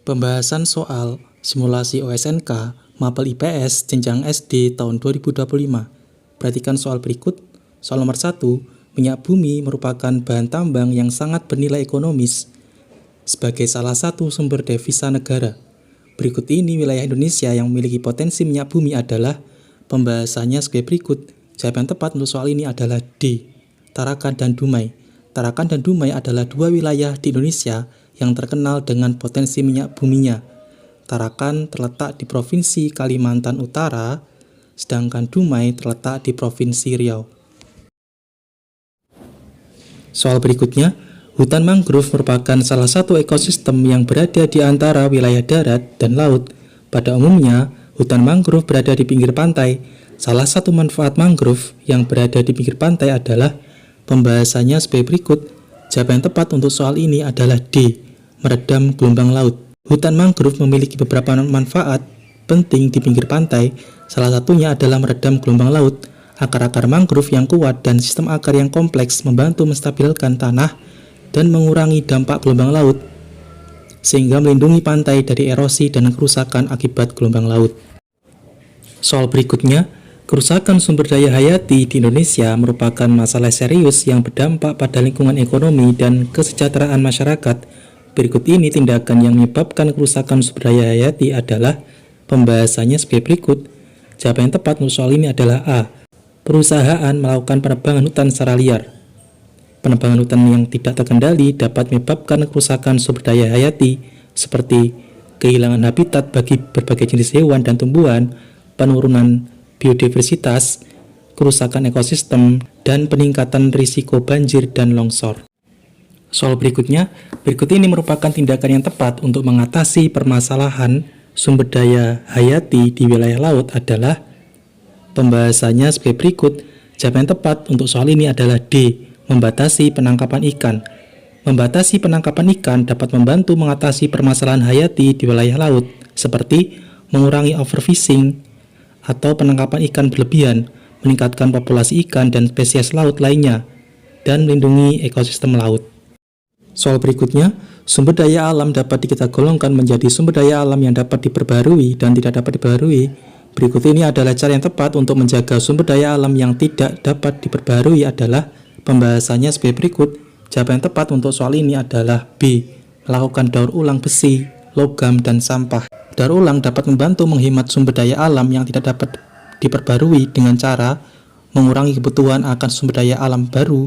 Pembahasan soal simulasi OSNK Mapel IPS jenjang SD tahun 2025. Perhatikan soal berikut. Soal nomor 1, minyak bumi merupakan bahan tambang yang sangat bernilai ekonomis sebagai salah satu sumber devisa negara. Berikut ini wilayah Indonesia yang memiliki potensi minyak bumi adalah. Pembahasannya sebagai berikut. Jawaban tepat untuk soal ini adalah D. Tarakan dan Dumai. Tarakan dan Dumai adalah dua wilayah di Indonesia yang terkenal dengan potensi minyak buminya. Tarakan terletak di Provinsi Kalimantan Utara, sedangkan Dumai terletak di Provinsi Riau. Soal berikutnya, hutan mangrove merupakan salah satu ekosistem yang berada di antara wilayah darat dan laut. Pada umumnya, hutan mangrove berada di pinggir pantai. Salah satu manfaat mangrove yang berada di pinggir pantai adalah. Pembahasannya sebagai berikut. Jawaban yang tepat untuk soal ini adalah D. Meredam gelombang laut. Hutan mangrove memiliki beberapa manfaat penting di pinggir pantai. Salah satunya adalah meredam gelombang laut. Akar-akar mangrove yang kuat dan sistem akar yang kompleks membantu menstabilkan tanah dan mengurangi dampak gelombang laut, sehingga melindungi pantai dari erosi dan kerusakan akibat gelombang laut. Soal berikutnya, kerusakan sumber daya hayati di Indonesia merupakan masalah serius yang berdampak pada lingkungan ekonomi dan kesejahteraan masyarakat. Berikut ini tindakan yang menyebabkan kerusakan sumber daya hayati adalah. Pembahasannya sebagai berikut. Jawaban yang tepat untuk soal ini adalah A. Perusahaan melakukan penebangan hutan secara liar. Penebangan hutan yang tidak terkendali dapat menyebabkan kerusakan sumber daya hayati seperti kehilangan habitat bagi berbagai jenis hewan dan tumbuhan, penurunan biodiversitas, kerusakan ekosistem, dan peningkatan risiko banjir dan longsor. Soal berikutnya, berikut ini merupakan tindakan yang tepat untuk mengatasi permasalahan sumber daya hayati di wilayah laut adalah. Pembahasannya sebagai berikut. Jawaban yang tepat untuk soal ini adalah D. Membatasi penangkapan ikan. Membatasi penangkapan ikan dapat membantu mengatasi permasalahan hayati di wilayah laut, seperti mengurangi overfishing atau penangkapan ikan berlebihan, meningkatkan populasi ikan dan spesies laut lainnya, dan melindungi ekosistem laut. Soal berikutnya, sumber daya alam dapat kita golongkan menjadi sumber daya alam yang dapat diperbarui dan tidak dapat diperbarui. Berikut ini adalah cara yang tepat untuk menjaga sumber daya alam yang tidak dapat diperbarui adalah. Pembahasannya sebagai berikut. Jawaban yang tepat untuk soal ini adalah B. Melakukan daur ulang besi, logam, dan sampah. Daur ulang dapat membantu menghemat sumber daya alam yang tidak dapat diperbarui dengan cara mengurangi kebutuhan akan sumber daya alam baru,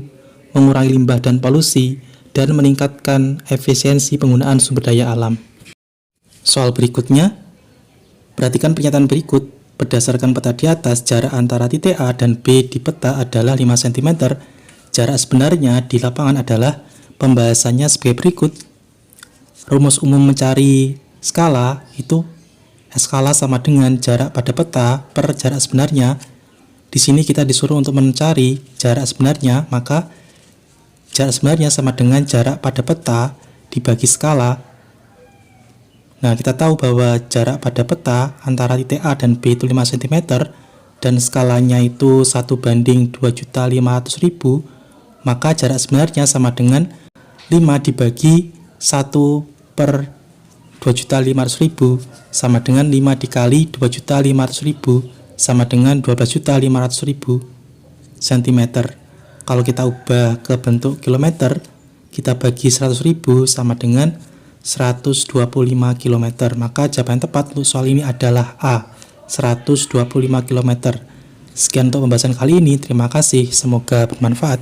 mengurangi limbah dan polusi, dan meningkatkan efisiensi penggunaan sumber daya alam. Soal berikutnya, perhatikan pernyataan berikut. Berdasarkan peta di atas, jarak antara titik A dan B di peta adalah 5 cm. Jarak sebenarnya di lapangan adalah. Pembahasannya sebagai berikut. Rumus umum mencari skala itu skala sama dengan jarak pada peta per jarak sebenarnya. Di sini kita disuruh untuk mencari jarak sebenarnya, maka jarak sebenarnya sama dengan jarak pada peta dibagi skala. Nah, kita tahu bahwa jarak pada peta antara titik A dan B itu 5 cm dan skalanya itu 1:2.500.000, maka jarak sebenarnya sama dengan 5 dibagi 1/2.500.000 sama dengan 5 dikali 2.500.000 sama dengan 12.500.000 cm. Kalau kita ubah ke bentuk kilometer, kita bagi 100.000 sama dengan 125 km. Maka jawaban tepat untuk soal ini adalah A. 125 km. Sekian untuk pembahasan kali ini. Terima kasih. Semoga bermanfaat.